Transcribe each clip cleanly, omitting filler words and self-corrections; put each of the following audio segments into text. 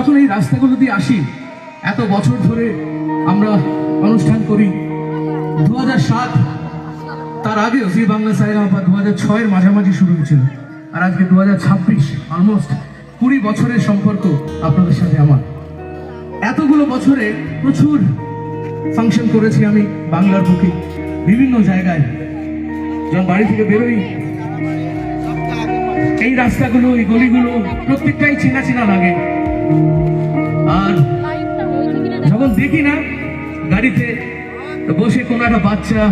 যখন এই রাস্তাগুলো দিয়ে আসি, এত বছর ধরে আমরা অনুষ্ঠান করি, 2007 তার আগেও জি বাংলা সারেগামাপা 2006-এর মাঝামাঝি শুরু হয়েছিল, আর আজকে 2026, অলমোস্ট 20 বছরের সম্পর্ক আপনাদের সাথে আমার। এতগুলো বছরে প্রচুর ফাংশন করেছি আমি বাংলার বুকে, বিভিন্ন জায়গায়। যখন বাড়ি থেকে বেরোই, এই রাস্তাগুলো, এই গলিগুলো প্রত্যেকটাই চেনা চেনা লাগে। আর যখন দেখি না গাড়িতে বসে কোনো একটা বাচ্চা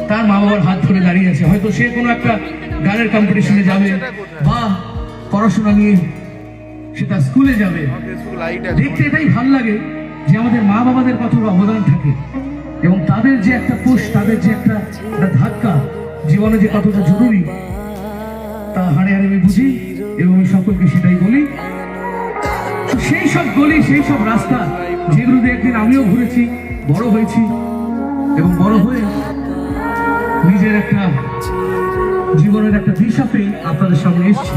তার মা বাবার হাত ধরে দাঁড়িয়ে আছে, হয়তো সে কোনো একটা গানের কম্পিটিশনে যাবে বা পড়াশোনা নিয়ে সে তার স্কুলে যাবে, দেখতে এটাই ভাল লাগে যে আমাদের মা বাবাদের কতটা অবদান থাকে এবং তাদের যে একটা পুশ, তাদের যে একটা ধাক্কা জীবনে যে কতটা জরুরি তা হাড়ে হাড়ে আমি বুঝি এবং আমি সকলকে সেটাই বলি। সেই সব গলি, সেই সব রাস্তা যেগুলো দিয়ে একদিন আমিও ঘুরেছি, বড় হয়েছি এবং বড় হয়ে নিজের একটা জীবনের একটা দিশা পেয়ে আপনাদের সামনে এসেছি।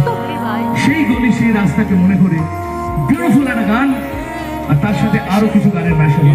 সেই গলি, সেই রাস্তাকে মনে করে বিউটিফুল একটা গান, আর তার সাথে আরো কিছু গানের মেশাল।